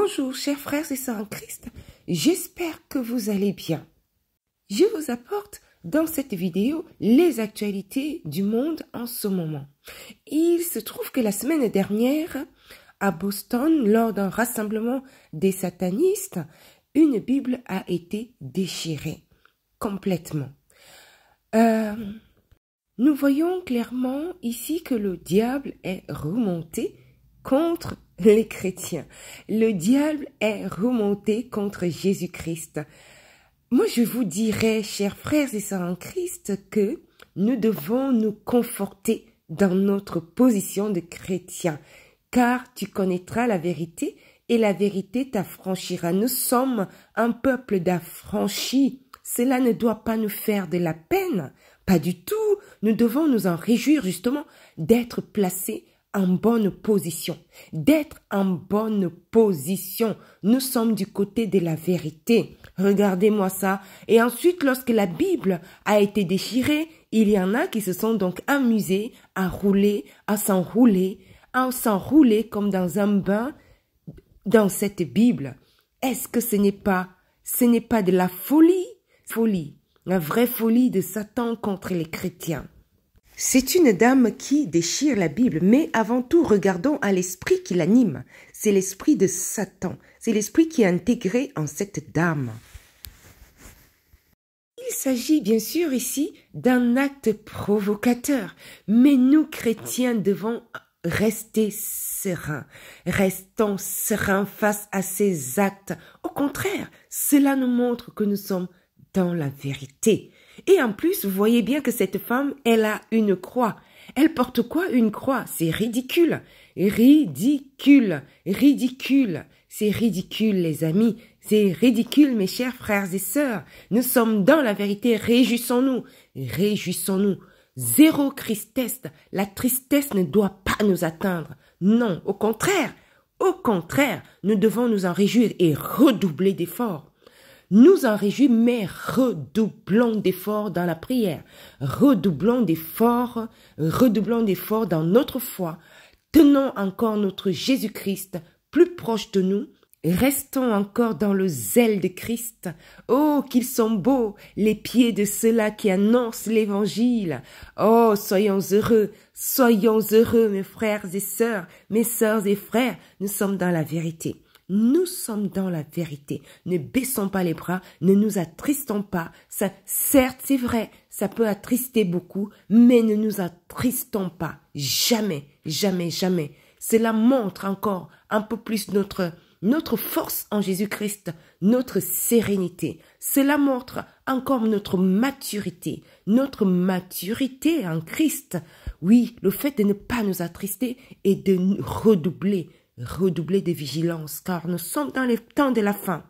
Bonjour chers frères et sœurs en Christ, j'espère que vous allez bien. Je vous apporte dans cette vidéo les actualités du monde en ce moment. Il se trouve que la semaine dernière, à Boston, lors d'un rassemblement des satanistes, une Bible a été déchirée complètement. Nous voyons clairement ici que le diable est remonté contre les chrétiens. Le diable est remonté contre Jésus-Christ. Moi, je vous dirais, chers frères et sœurs en Christ, que nous devons nous conforter dans notre position de chrétien, car tu connaîtras la vérité et la vérité t'affranchira. Nous sommes un peuple d'affranchis. Cela ne doit pas nous faire de la peine, pas du tout. Nous devons nous en réjouir justement d'être placés en bonne position, d'être en bonne position. Nous sommes du côté de la vérité. Regardez-moi ça. Et ensuite, lorsque la Bible a été déchirée, il y en a qui se sont donc amusés à rouler, à s'enrouler comme dans un bain dans cette Bible. Est-ce que ce n'est pas de la folie? La vraie folie de Satan contre les chrétiens. C'est une dame qui déchire la Bible, mais avant tout, regardons à l'esprit qui l'anime. C'est l'esprit de Satan. C'est l'esprit qui est intégré en cette dame. Il s'agit bien sûr ici d'un acte provocateur, mais nous, chrétiens, devons rester sereins. Restons sereins face à ces actes. Au contraire, cela nous montre que nous sommes dans la vérité. Et en plus, vous voyez bien que cette femme, elle a une croix. Elle porte quoi, une croix? C'est ridicule. Ridicule. C'est ridicule, les amis. C'est ridicule, mes chers frères et sœurs. Nous sommes dans la vérité. Réjouissons-nous. Réjouissons-nous. Zéro tristesse. La tristesse ne doit pas nous atteindre. Non, au contraire. Au contraire, nous devons nous en réjouir et redoubler d'efforts. Nous en réjouissons, mais redoublons d'efforts dans la prière. Redoublons d'efforts dans notre foi. Tenons encore notre Jésus-Christ plus proche de nous. Restons encore dans le zèle de Christ. Oh, qu'ils sont beaux, les pieds de ceux-là qui annoncent l'évangile. Oh, soyons heureux, mes frères et sœurs, mes sœurs et frères, nous sommes dans la vérité. Nous sommes dans la vérité. Ne baissons pas les bras, ne nous attristons pas. Ça, certes, c'est vrai, ça peut attrister beaucoup, mais ne nous attristons pas. Jamais, jamais, jamais. Cela montre encore un peu plus notre force en Jésus-Christ, notre sérénité. Cela montre encore notre maturité en Christ. Oui, le fait de ne pas nous attrister et de redoubler de vigilance, car nous sommes dans les temps de la fin.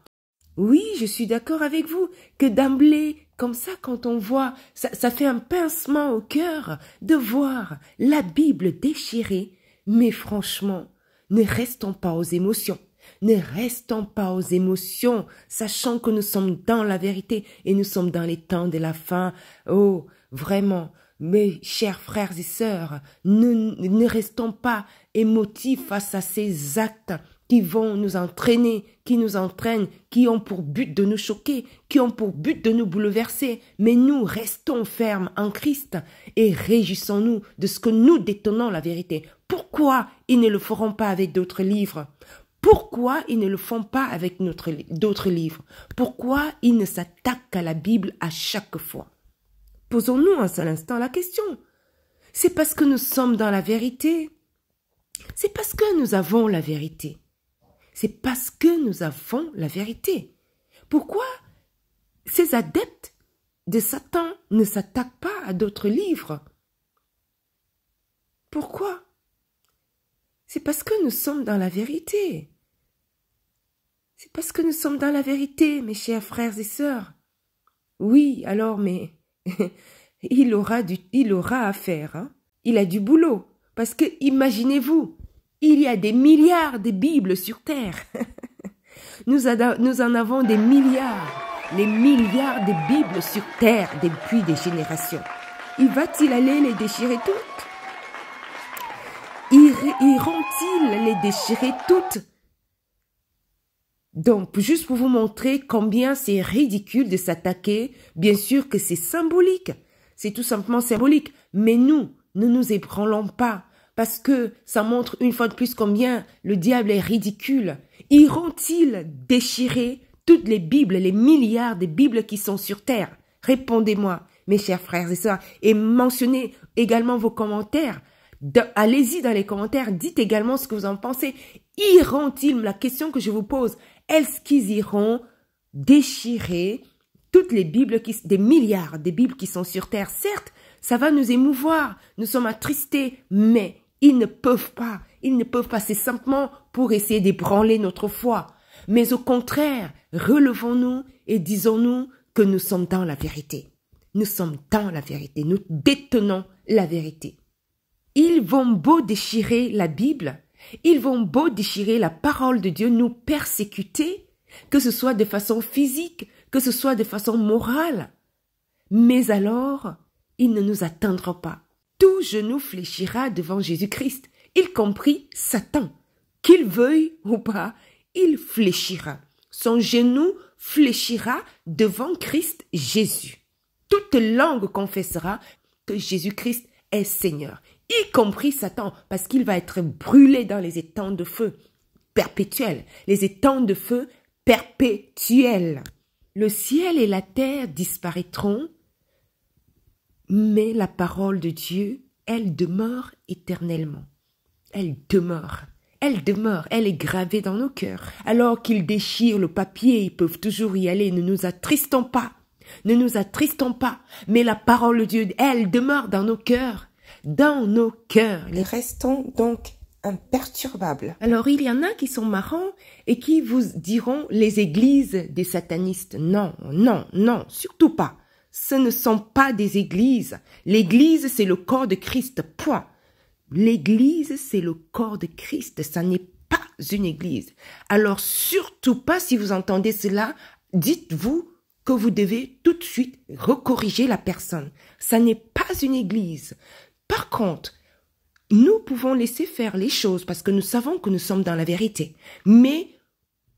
Oui, je suis d'accord avec vous que d'emblée, comme ça, quand on voit, ça fait un pincement au cœur de voir la Bible déchirée. Mais franchement, ne restons pas aux émotions. Ne restons pas aux émotions, sachant que nous sommes dans la vérité et nous sommes dans les temps de la fin. Oh, vraiment, mes chers frères et sœurs, ne restons pas émotifs face à ces actes qui vont nous entraîner, qui nous entraînent, qui ont pour but de nous choquer, qui ont pour but de nous bouleverser. Mais nous restons fermes en Christ et réjouissons-nous de ce que nous détenons la vérité. Pourquoi ils ne le feront pas avec d'autres livres? Pourquoi ils ne le font pas avec d'autres livres? Pourquoi ils ne s'attaquent qu'à la Bible à chaque fois? Posons-nous un seul instant la question. C'est parce que nous sommes dans la vérité. C'est parce que nous avons la vérité. C'est parce que nous avons la vérité. Pourquoi ces adeptes de Satan ne s'attaquent pas à d'autres livres? Pourquoi? C'est parce que nous sommes dans la vérité. C'est parce que nous sommes dans la vérité, mes chers frères et sœurs. Oui, alors, mais il aura à faire. Hein? Il a du boulot. Parce que, imaginez-vous, il y a des milliards de Bibles sur Terre. Nous en avons des milliards. Les milliards de Bibles sur Terre depuis des générations. Va-t-il aller les déchirer toutes? Iront-ils les déchirer toutes? Donc, juste pour vous montrer combien c'est ridicule de s'attaquer, bien sûr que c'est symbolique, c'est tout simplement symbolique, mais nous, ne nous ébranlons pas, parce que ça montre une fois de plus combien le diable est ridicule. Iront-ils déchirer toutes les Bibles, les milliards de Bibles qui sont sur terre? Répondez-moi, mes chers frères et sœurs, et mentionnez également vos commentaires. Allez-y dans les commentaires, dites également ce que vous en pensez. Iront-ils, la question que je vous pose, est-ce qu'ils iront déchirer toutes les Bibles, des milliards de Bibles qui sont sur terre? Certes, ça va nous émouvoir, nous sommes attristés, mais ils ne peuvent pas, c'est simplement pour essayer d'ébranler notre foi. Mais au contraire, relevons-nous et disons-nous que nous sommes dans la vérité. Nous sommes dans la vérité, nous détenons la vérité. Ils vont beau déchirer la Bible, ils vont beau déchirer la parole de Dieu, nous persécuter, que ce soit de façon physique, que ce soit de façon morale. Mais alors, il ne nous atteindra pas. Tout genou fléchira devant Jésus-Christ, y compris Satan. Qu'il veuille ou pas, il fléchira. Son genou fléchira devant Christ Jésus. Toute langue confessera que Jésus-Christ est Seigneur, y compris Satan, parce qu'il va être brûlé dans les étangs de feu perpétuels, les étangs de feu perpétuels. Le ciel et la terre disparaîtront, mais la parole de Dieu, elle demeure éternellement. Elle demeure, elle est gravée dans nos cœurs. Alors qu'ils déchirent le papier, ils peuvent toujours y aller, ne nous attristons pas, mais la parole de Dieu, elle demeure dans nos cœurs, Restons donc imperturbables. Alors, il y en a qui sont marrants et qui vous diront les églises des satanistes. Non, surtout pas. Ce ne sont pas des églises. L'église, c'est le corps de Christ, point. L'église, c'est le corps de Christ, ça n'est pas une église. Alors, surtout pas, si vous entendez cela, dites-vous que vous devez tout de suite recorriger la personne. Ça n'est pas une église. Par contre, nous pouvons laisser faire les choses parce que nous savons que nous sommes dans la vérité. Mais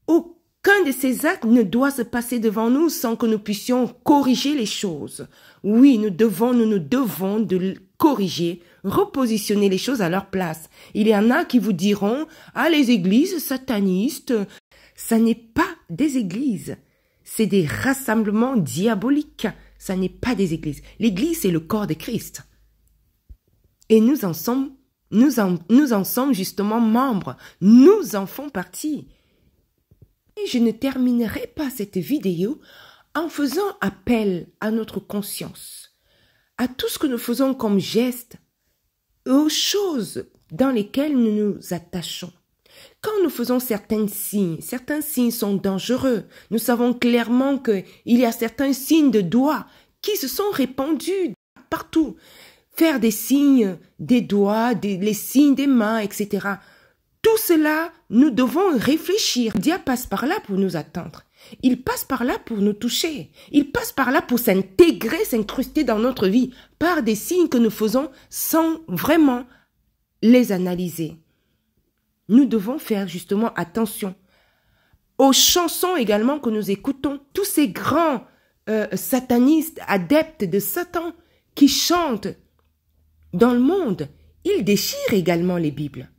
aucun de ces actes ne doit se passer devant nous sans que nous puissions corriger les choses. Oui, nous devons de corriger, repositionner les choses à leur place. Il y en a qui vous diront « Ah, les églises satanistes !» Ça n'est pas des églises. C'est des rassemblements diaboliques. Ça n'est pas des églises. L'église, c'est le corps de Christ. Et nous en sommes justement membres. Nous en faisons partie. Et je ne terminerai pas cette vidéo en faisant appel à notre conscience, à tout ce que nous faisons comme geste, aux choses dans lesquelles nous nous attachons. Quand nous faisons certains signes sont dangereux. Nous savons clairement qu'il y a certains signes de doigts qui se sont répandus partout. Faire des signes des doigts, les signes des mains, etc. Tout cela, nous devons réfléchir. Le diable passe par là pour nous atteindre. Il passe par là pour nous toucher. Il passe par là pour s'intégrer, s'incruster dans notre vie par des signes que nous faisons sans vraiment les analyser. Nous devons faire justement attention aux chansons également que nous écoutons. Tous ces grands satanistes, adeptes de Satan qui chantent dans le monde, ils déchirent également les Bibles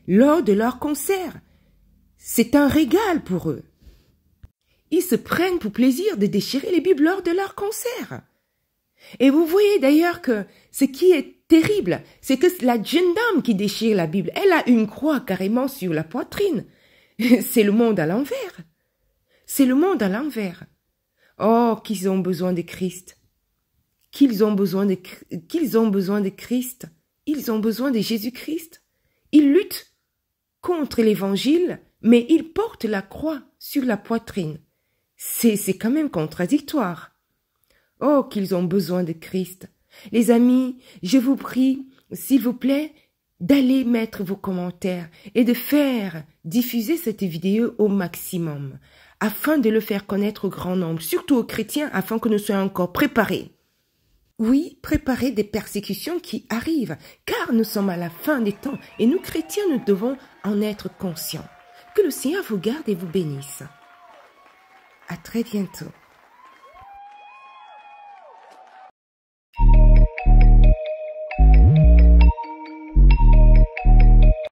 lors de leurs concerts. C'est un régal pour eux. Ils se prennent pour plaisir de déchirer les Bibles lors de leurs concerts. Et vous voyez d'ailleurs que ce qui est terrible, c'est que la jeune dame qui déchire la Bible, elle a une croix carrément sur la poitrine. C'est le monde à l'envers. C'est le monde à l'envers. Oh, qu'ils ont besoin de Christ. Qu'ils ont besoin de Christ. Ils ont besoin de Jésus-Christ. Ils luttent contre l'évangile, mais ils portent la croix sur la poitrine. C'est quand même contradictoire. Oh, qu'ils ont besoin de Christ. Les amis, je vous prie, s'il vous plaît, d'aller mettre vos commentaires et de faire diffuser cette vidéo au maximum, afin de le faire connaître au grand nombre, surtout aux chrétiens, afin que nous soyons encore préparés. Oui, préparer des persécutions qui arrivent, car nous sommes à la fin des temps et nous chrétiens, nous devons en être conscients. Que le Seigneur vous garde et vous bénisse. À très bientôt.